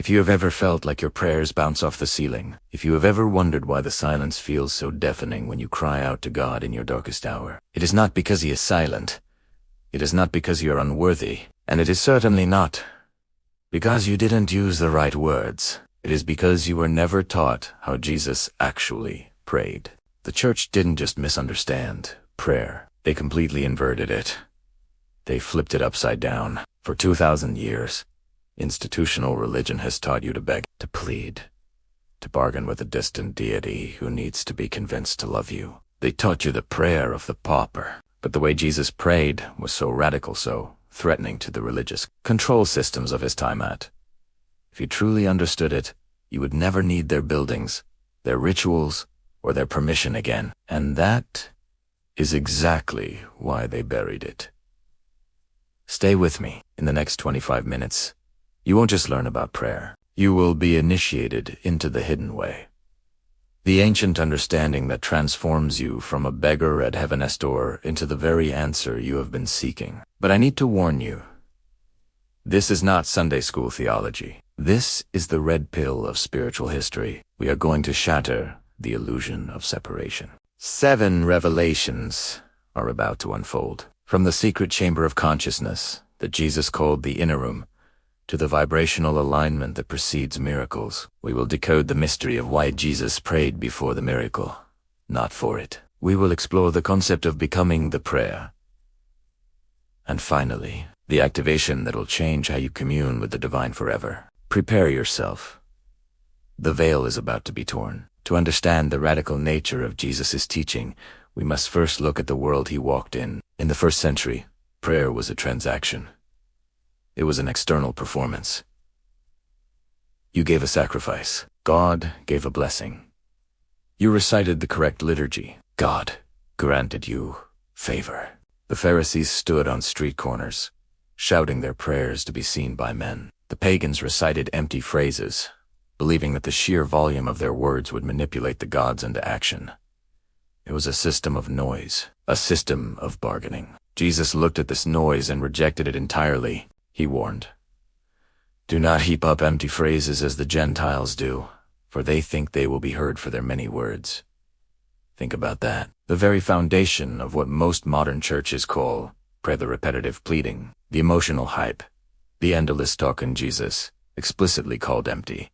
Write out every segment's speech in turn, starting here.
If you have ever felt like your prayers bounce off the ceiling, if you have ever wondered why the silence feels so deafening when you cry out to God in your darkest hour, it is not because He is silent. It is not because you are unworthy, and it is certainly not because you didn't use the right words. It is because you were never taught how Jesus actually prayed. The church didn't just misunderstand prayer. They completely inverted it. They flipped it upside down. For 2,000 years, institutional religion has taught you to beg, to plead, to bargain with a distant deity who needs to be convinced to love you. They taught you the prayer of the pauper. But the way Jesus prayed was so radical, so threatening to the religious control systems of his time at. If you truly understood it, you would never need their buildings, their rituals, or their permission again. And that is exactly why they buried it. Stay with me in the next 25 minutes. You won't just learn about prayer. You will be initiated into the hidden way. The ancient understanding that transforms you from a beggar at heaven's door into the very answer you have been seeking. But I need to warn you, this is not Sunday school theology. This is the red pill of spiritual history. We are going to shatter the illusion of separation. 7 revelations are about to unfold. From the secret chamber of consciousness that Jesus called the inner room, to the vibrational alignment that precedes miracles, we will decode the mystery of why Jesus prayed before the miracle, not for it. We will explore the concept of becoming the prayer. And finally, the activation that will change how you commune with the divine forever. Prepare yourself. The veil is about to be torn. To understand the radical nature of Jesus' teaching, we must first look at the world he walked in. In the first century, prayer was a transaction. It was an external performance. You gave a sacrifice. God gave a blessing. You recited the correct liturgy. God granted you favor. The Pharisees stood on street corners, shouting their prayers to be seen by men. The pagans recited empty phrases, believing that the sheer volume of their words would manipulate the gods into action. It was a system of noise, a system of bargaining. Jesus looked at this noise and rejected it entirely. He warned, "Do not heap up empty phrases as the Gentiles do, for they think they will be heard for their many words." Think about that. The very foundation of what most modern churches call the repetitive pleading, the emotional hype, the endless talk in Jesus, explicitly called empty.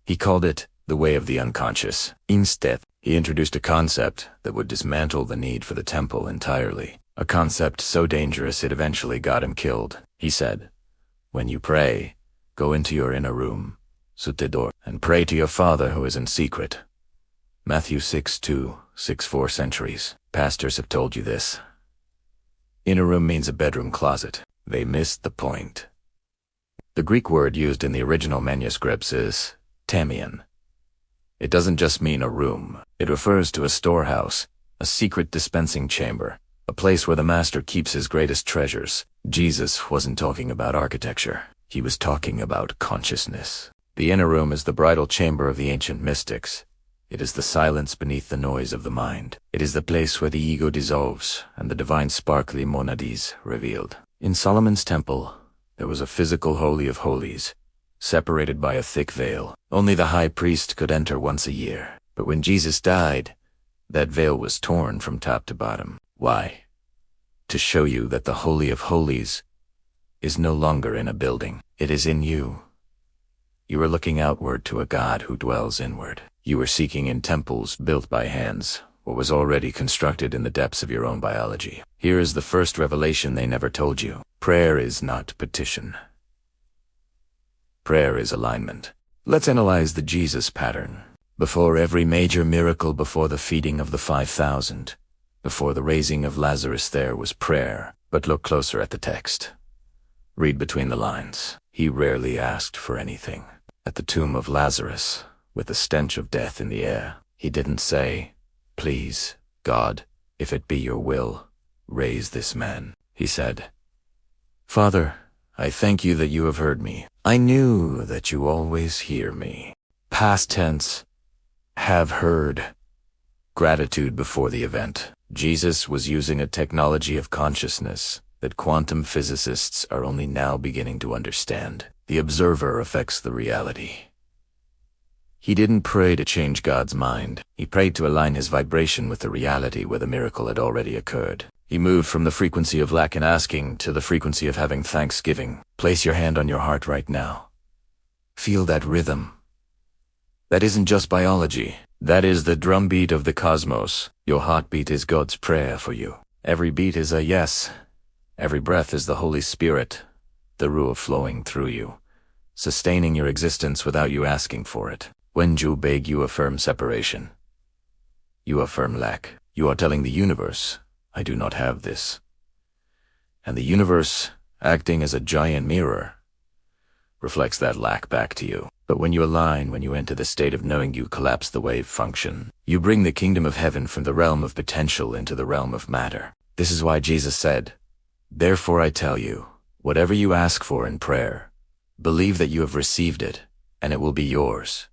He called it the way of the unconscious. Instead, he introduced a concept that would dismantle the need for the temple entirely. A concept so dangerous it eventually got him killed. He said, "When you pray, go into your inner room, sutedor, and pray to your Father who is in secret." Matthew 6:2, 6-4 centuries. Pastors have told you this. Inner room means a bedroom closet. They missed the point. The Greek word used in the original manuscripts is Tameion. It doesn't just mean a room. It refers to a storehouse, a secret dispensing chamber, a place where the master keeps his greatest treasures. Jesus wasn't talking about architecture. He was talking about consciousness. The inner room is the bridal chamber of the ancient mystics. It is the silence beneath the noise of the mind. It is the place where the ego dissolves and the divine sparkly monades revealed. In Solomon's temple, there was a physical holy of holies, separated by a thick veil. Only the high priest could enter once a year. But when Jesus died, that veil was torn from top to bottom. Why? To show you that the Holy of Holies is no longer in a building. It is in you. You are looking outward to a God who dwells inward. You are seeking in temples built by hands what was already constructed in the depths of your own biology. Here is the first revelation they never told you. Prayer is not petition. Prayer is alignment. Let's analyze the Jesus pattern. Before every major miracle, before the feeding of the 5,000, before the raising of Lazarus, there was prayer. But look closer at the text. Read between the lines. He rarely asked for anything. At the tomb of Lazarus, with the stench of death in the air, he didn't say, "Please, God, if it be your will, raise this man." He said, "Father, I thank you that you have heard me. I knew that you always hear me." Past tense, have heard. Gratitude before the event. Jesus was using a technology of consciousness that quantum physicists are only now beginning to understand. The observer affects the reality. He didn't pray to change God's mind. He prayed to align his vibration with the reality where the miracle had already occurred. He moved from the frequency of lack and asking to the frequency of having thanksgiving. Place your hand on your heart right now. Feel that rhythm. That isn't just biology. That is the drumbeat of the cosmos. Your heartbeat is God's prayer for you. Every beat is a yes. Every breath is the Holy Spirit, the Ruach flowing through you, sustaining your existence without you asking for it. When you beg, you affirm separation. You affirm lack. You are telling the universe, I do not have this. And the universe, acting as a giant mirror, reflects that lack back to you. But when you align, when you enter the state of knowing, you collapse the wave function. You bring the kingdom of heaven from the realm of potential into the realm of matter. This is why Jesus said, therefore I tell you, whatever you ask for in prayer, believe that you have received it, and it will be yours.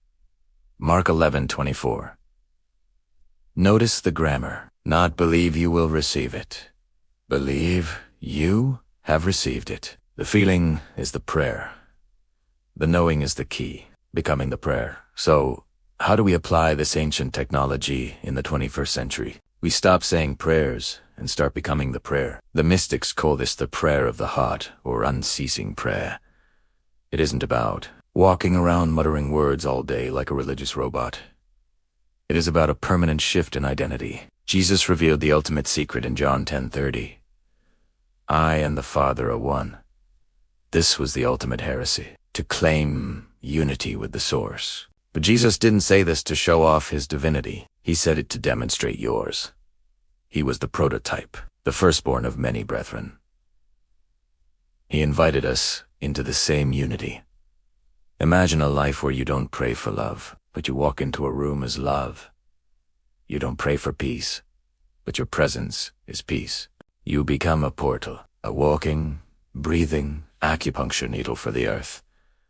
Mark 11:24. Notice the grammar. Not believe you will receive it. Believe you have received it. The feeling is the prayer. The knowing is the key, becoming the prayer. So, how do we apply this ancient technology in the 21st century? We stop saying prayers and start becoming the prayer. The mystics call this the prayer of the heart, or unceasing prayer. It isn't about walking around muttering words all day like a religious robot. It is about a permanent shift in identity. Jesus revealed the ultimate secret in John 10:30. I and the Father are one. This was the ultimate heresy, to claim unity with the source. But Jesus didn't say this to show off his divinity. He said it to demonstrate yours. He was the prototype, the firstborn of many brethren. He invited us into the same unity. Imagine a life where you don't pray for love, but you walk into a room as love. You don't pray for peace, but your presence is peace. You become a portal, a walking, breathing acupuncture needle for the earth,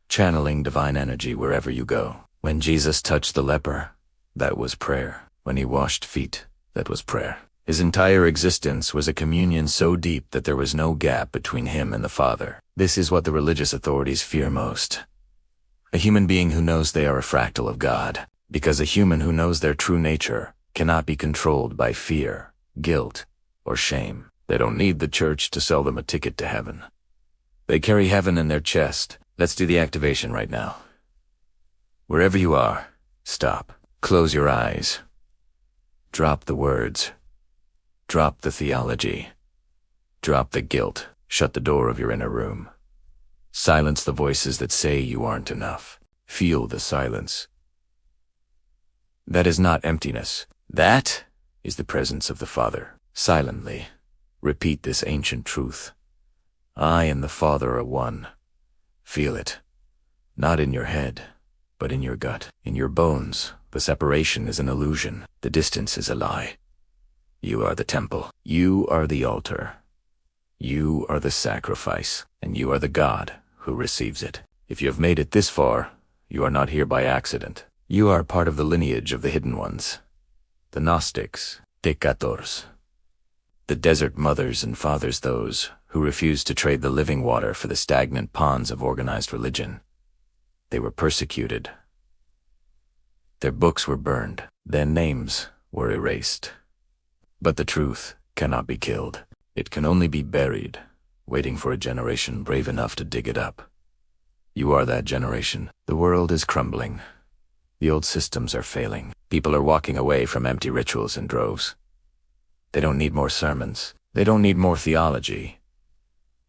channeling divine energy wherever you go. When Jesus touched the leper, that was prayer. When he washed feet, that was prayer. His entire existence was a communion so deep that there was no gap between him and the Father. This is what the religious authorities fear most. A human being who knows they are a fractal of God, because a human who knows their true nature cannot be controlled by fear, guilt, or shame. They don't need the church to sell them a ticket to heaven. They carry heaven in their chest. Let's do the activation right now. Wherever you are, stop. Close your eyes. Drop the words. Drop the theology. Drop the guilt. Shut the door of your inner room. Silence the voices that say you aren't enough. Feel the silence. That is not emptiness. That is the presence of the Father. Silently, repeat this ancient truth. I and the Father are one. Feel it. Not in your head, but in your gut, in your bones. The separation is an illusion. The distance is a lie. You are the temple. You are the altar. You are the sacrifice, and you are the God who receives it. If you have made it this far, you are not here by accident. You are part of the lineage of the hidden ones, the Gnostics, Decators, the desert mothers and fathers, those who refused to trade the living water for the stagnant ponds of organized religion. They were persecuted. Their books were burned. Their names were erased. But the truth cannot be killed. It can only be buried, waiting for a generation brave enough to dig it up. You are that generation. The world is crumbling. The old systems are failing. People are walking away from empty rituals in droves. They don't need more sermons. They don't need more theology.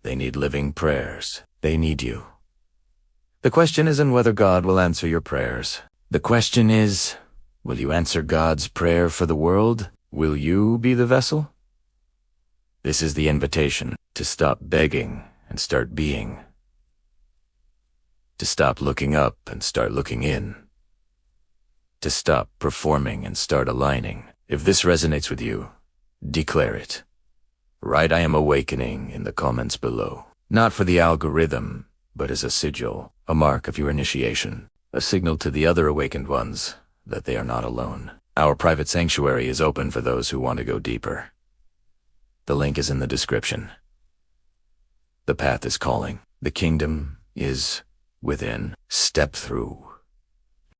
They need living prayers. They need you. The question isn't whether God will answer your prayers. The question is, will you answer God's prayer for the world? Will you be the vessel? This is the invitation to stop begging and start being. To stop looking up and start looking in. To stop performing and start aligning. If this resonates with you, declare it. Write I am awakening in the comments below. Not for the algorithm, but as a sigil, a mark of your initiation, a signal to the other awakened ones that they are not alone. Our private sanctuary is open for those who want to go deeper. The link is in the description. The path is calling. The kingdom is within, step through.